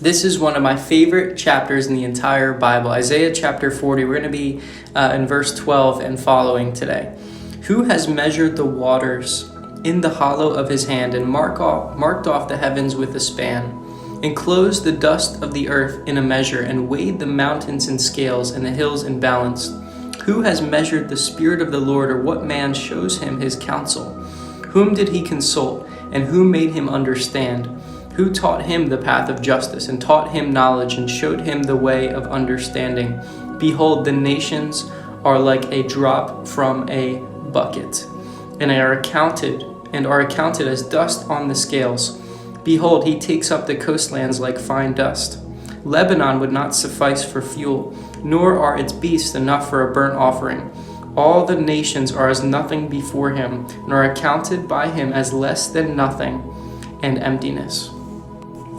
This is one of my favorite chapters in the entire Bible. Isaiah chapter 40. We're going to be in verse 12 and following today. Who has measured the waters in the hollow of his hand and marked off the heavens with a span, enclosed the dust of the earth in a measure, and weighed the mountains in scales and the hills in balance? Who has measured the Spirit of the Lord, or what man shows him his counsel? Whom did he consult, and who made him understand? Who taught him the path of justice, and taught him knowledge, and showed him the way of understanding? Behold, the nations are like a drop from a bucket, and are accounted as dust on the scales. Behold, he takes up the coastlands like fine dust. Lebanon would not suffice for fuel, nor are its beasts enough for a burnt offering. All the nations are as nothing before him, and are accounted by him as less than nothing and emptiness.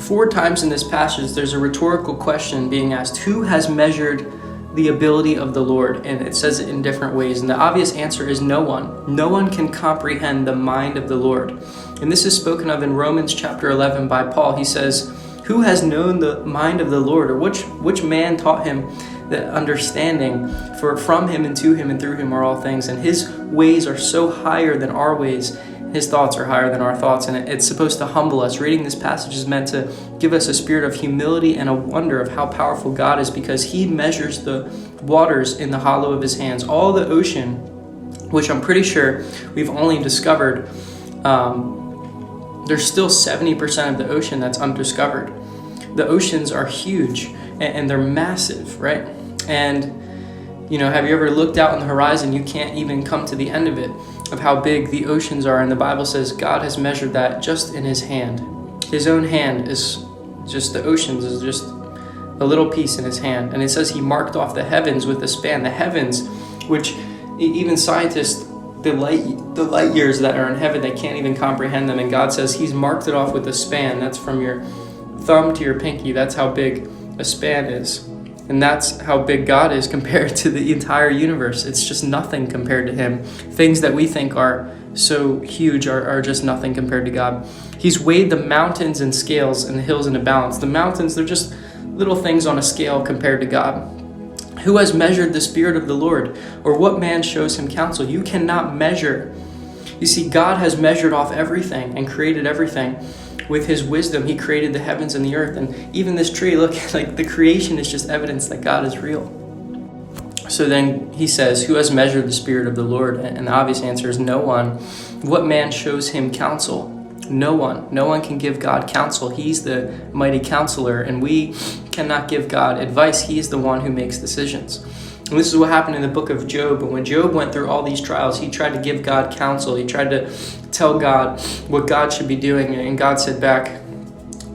4 times in this passage, there's a rhetorical question being asked: who has measured the ability of the Lord? And it says it in different ways. And the obvious answer is no one. No one can comprehend the mind of the Lord. And this is spoken of in Romans chapter 11 by Paul. He says, who has known the mind of the Lord? Or which man taught him the understanding? For from him and to him and through him are all things. And his ways are so higher than our ways. His thoughts are higher than our thoughts, and it's supposed to humble us. Reading this passage is meant to give us a spirit of humility and a wonder of how powerful God is, because he measures the waters in the hollow of his hands. All the ocean, which I'm pretty sure we've only discovered, there's still 70% of the ocean that's undiscovered. The oceans are huge, and they're massive, right? And, have you ever looked out on the horizon? You can't even come to the end of it, of how big the oceans are. And the Bible says God has measured that just in his hand. His own hand is just, the oceans is just a little piece in his hand. And it says he marked off the heavens with a span. The heavens, which even scientists, the light years that are in heaven, they can't even comprehend them. And God says he's marked it off with a span. That's from your thumb to your pinky. That's how big a span is. And that's how big God is compared to the entire universe. It's just nothing compared to him. Things that we think are so huge are just nothing compared to God. He's weighed the mountains in scales and the hills in a balance. The mountains, they're just little things on a scale compared to God. Who has measured the Spirit of the Lord? Or what man shows him counsel? You cannot measure. You see, God has measured off everything and created everything. With his wisdom, he created the heavens and the earth. And even this tree, look, like the creation is just evidence that God is real. So then he says, who has measured the Spirit of the Lord? And the obvious answer is no one. What man shows him counsel? No one. No one can give God counsel. He's the mighty counselor, and we cannot give God advice. He is the one who makes decisions. And this is what happened in the book of Job. When Job went through all these trials, he tried to give God counsel. He tried to tell God what God should be doing. And God said back,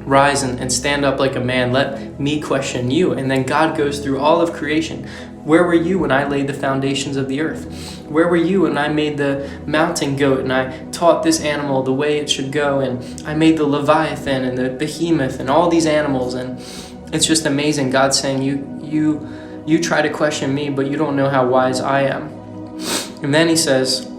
rise and stand up like a man. Let me question you. And then God goes through all of creation. Where were you when I laid the foundations of the earth? Where were you when I made the mountain goat and I taught this animal the way it should go? And I made the Leviathan and the behemoth and all these animals. And it's just amazing. God's saying, you try to question me, but you don't know how wise I am. And then he says,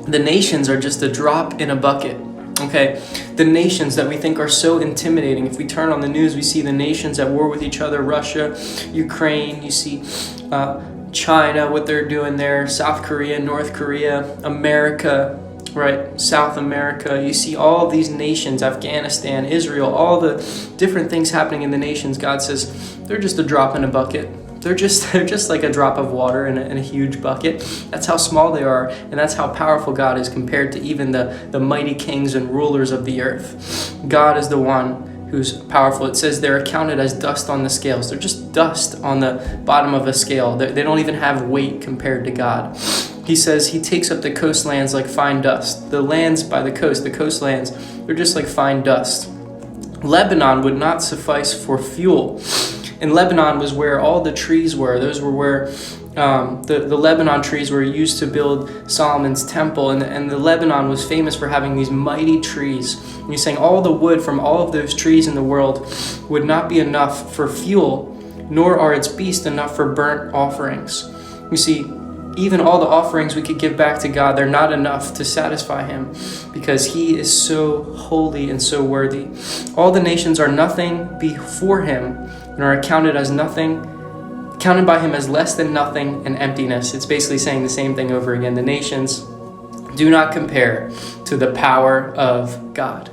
the nations are just a drop in a bucket. Okay, the nations that we think are so intimidating. If we turn on the news, we see the nations at war with each other. Russia, Ukraine, you see China, what they're doing there, South Korea, North Korea, America, right, South America. You see all of these nations, Afghanistan, Israel, all the different things happening in the nations. God says they're just a drop in a bucket. They're just like a drop of water in a huge bucket. That's how small they are, and that's how powerful God is compared to even the mighty kings and rulers of the earth. God is the one who's powerful. It says they're accounted as dust on the scales. They're just dust on the bottom of a scale. They don't even have weight compared to God. He says he takes up the coastlands like fine dust. The lands by the coast, the coastlands, they're just like fine dust. Lebanon would not suffice for fuel. And Lebanon was where all the trees were. Those were where the Lebanon trees were used to build Solomon's temple. And the Lebanon was famous for having these mighty trees. And he's saying all the wood from all of those trees in the world would not be enough for fuel, nor are its beasts enough for burnt offerings. You see, even all the offerings we could give back to God, they're not enough to satisfy him, because he is so holy and so worthy. All the nations are nothing before him and are counted by him as less than nothing and emptiness. It's basically saying the same thing over again. The nations do not compare to the power of God.